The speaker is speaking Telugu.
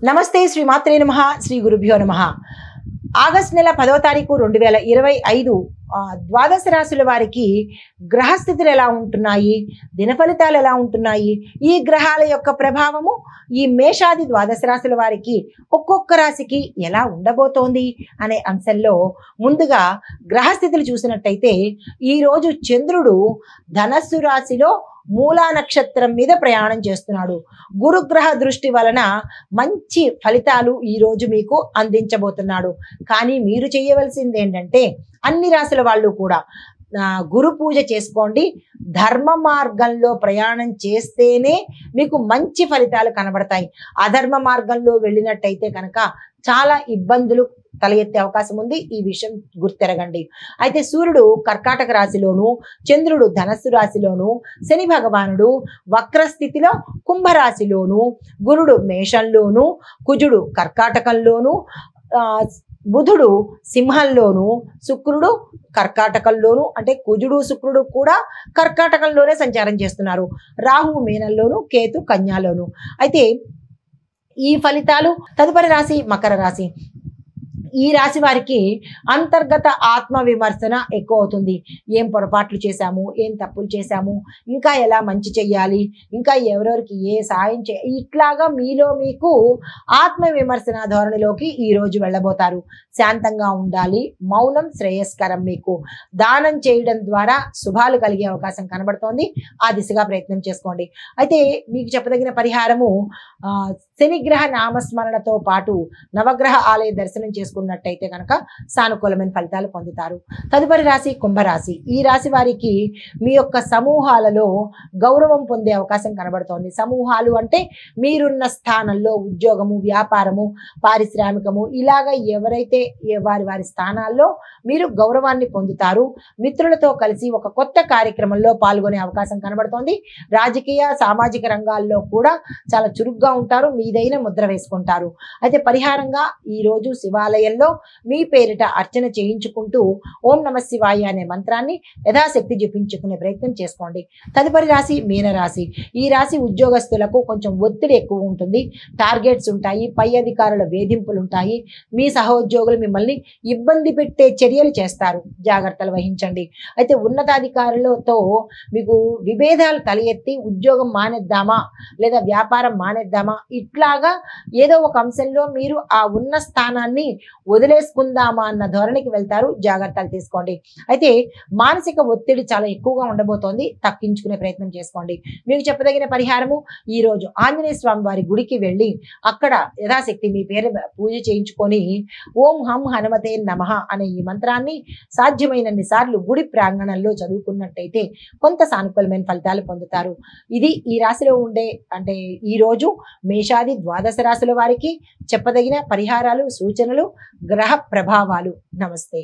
నమస్తే శ్రీ మాత్రే నమః శ్రీ గురుభ్యో నమః ఆగస్టు నెల 10వ తారీఖు 2025 ద్వాదశ రాశుల వారికి గ్రహస్థితులు ఎలా ఉంటున్నాయి, దినఫలితాలు ఎలా ఉంటున్నాయి, ఈ గ్రహాల యొక్క ప్రభావము ఈ మేషాది ద్వాదశ రాశుల వారికి ఒక్కొక్క రాశికి ఎలా ఉండబోతోంది అనే అంశంలో ముందుగా గ్రహస్థితులు చూసినట్టయితే ఈరోజు చంద్రుడు ధనస్సు రాశిలో మూలా నక్షత్రం మీద ప్రయాణం చేస్తున్నాడు. గురుగ్రహ దృష్టి వలన మంచి ఫలితాలు ఈరోజు మీకు అందించబోతున్నాడు. కానీ మీరు చేయవలసింది ఏంటంటే అన్ని రాశుల వాళ్ళు కూడా గురు పూజ చేసుకోండి. ధర్మ మార్గంలో ప్రయాణం చేస్తేనే మీకు మంచి ఫలితాలు కనబడతాయి. అధర్మ మార్గంలో వెళ్ళినట్టయితే కనుక చాలా ఇబ్బందులు తల ఎత్తే అవకాశం ఉంది. ఈ విషయం గుర్తెరగండి. అయితే సూర్యుడు కర్కాటక రాశిలోను, చంద్రుడు ధనస్సు రాశిలోను, శని భగవానుడు వక్రస్థితిలో కుంభరాశిలోను, గురుడు మేషంలోను, కుజుడు కర్కాటకంలోను, బుధుడు సింహంలోను, శుక్రుడు కర్కాటకంలోను, అంటే కుజుడు శుక్రుడు కూడా కర్కాటకంలోనే సంచారం చేస్తున్నారు. రాహు మీనంలోను, కేతు కన్యాలోను. అయితే ఈ ఫలితాలు తదుపరి రాశి మకర రాశి. ఈ రాశి వారికి అంతర్గత ఆత్మ విమర్శన ఎక్కువ అవుతుంది. ఏం పొరపాట్లు చేశాము, ఏం తప్పులు చేశాము, ఇంకా ఎలా మంచి చెయ్యాలి, ఇంకా ఎవరెవరికి ఏ సాయం ఇట్లాగా మీలో మీకు ఆత్మ విమర్శన ధోరణిలోకి ఈరోజు వెళ్ళబోతారు. శాంతంగా ఉండాలి. మౌనం శ్రేయస్కరం. మీకు దానం చేయడం ద్వారా శుభాలు కలిగే అవకాశం కనబడుతోంది. ఆ దిశగా ప్రయత్నం చేసుకోండి. అయితే మీకు చెప్పదగిన పరిహారము శనిగ్రహ నామస్మరణతో పాటు నవగ్రహ ఆలయ దర్శనం చేసుకున్నట్టయితే కనుక సానుకూలమైన ఫలితాలు పొందుతారు. తదుపరి రాశి కుంభరాశి. ఈ రాశి వారికి మీ యొక్క సమూహాలలో గౌరవం పొందే అవకాశం కనబడుతోంది. సమూహాలు అంటే మీరున్న స్థానంలో ఉద్యోగము, వ్యాపారము, పారిశ్రామికము ఇలాగ ఎవరైతే వారి స్థానాల్లో మీరు గౌరవాన్ని పొందుతారు. మిత్రులతో కలిసి ఒక కొత్త కార్యక్రమంలో పాల్గొనే అవకాశం కనబడుతోంది. రాజకీయ సామాజిక రంగాల్లో కూడా చాలా చురుగ్గా ఉంటారు. మీదైన ముద్ర వేసుకుంటారు. అయితే పరిహారంగా ఈరోజు శివాలయంలో మీ పేరిట అర్చన చేయించుకుంటూ ఓం నమ శివాయ అనే మంత్రాన్ని యథాశక్తి జపించుకునే ప్రయత్నం చేసుకోండి. తదుపరి రాశి మీనరాశి. ఈ రాశి ఉద్యోగస్తులకు కొంచెం ఒత్తిడి ఎక్కువ ఉంటుంది. టార్గెట్స్ ఉంటాయి, పై అధికారుల వేధింపులు ఉంటాయి. మీ సహోద్యోగులు మిమ్మల్ని ఇబ్బంది పెట్టే చర్యలు చేస్తారు. జాగ్రత్తలు వహించండి. అయితే ఉన్నతాధికారులతో మీకు విభేదాలు తల ఎత్తి ఉద్యోగం మానేద్దామా లేదా వ్యాపారం మానేద్దామా ఇట్లాగా ఏదో ఒక అంశంలో మీరు ఆ ఉన్న స్థానాన్ని వదిలేసుకుందామా అన్న ధోరణికి వెళ్తారు. జాగ్రత్తలు తీసుకోండి. అయితే మానసిక ఒత్తిడి చాలా ఎక్కువగా ఉండబోతోంది. తగ్గించుకునే ప్రయత్నం చేసుకోండి. మీకు చెప్పదగిన పరిహారము ఈరోజు ఆంజనేయ స్వామి వారి గుడికి వెళ్ళి అక్కడ యథాశక్తి మీ పేరు పూజ చేయించుకొని ఓం హం హనుమతే నమః అనే ఈ మంత్రాన్ని సాధ్యమైనన్ని సార్లు గుడి ప్రాంగణంలో చదువుకున్నట్టయితే కొంత సానుకూలమైన ఫలితాలు పొందుతారు. ఇది ఈ రాశిలో ఉండే అంటే ఈరోజు మేషాది ద్వాదశ రాశుల వారికి చెప్పదగిన పరిహారాలు, సూచనలు, గ్రహ ప్రభావాలు. నమస్తే.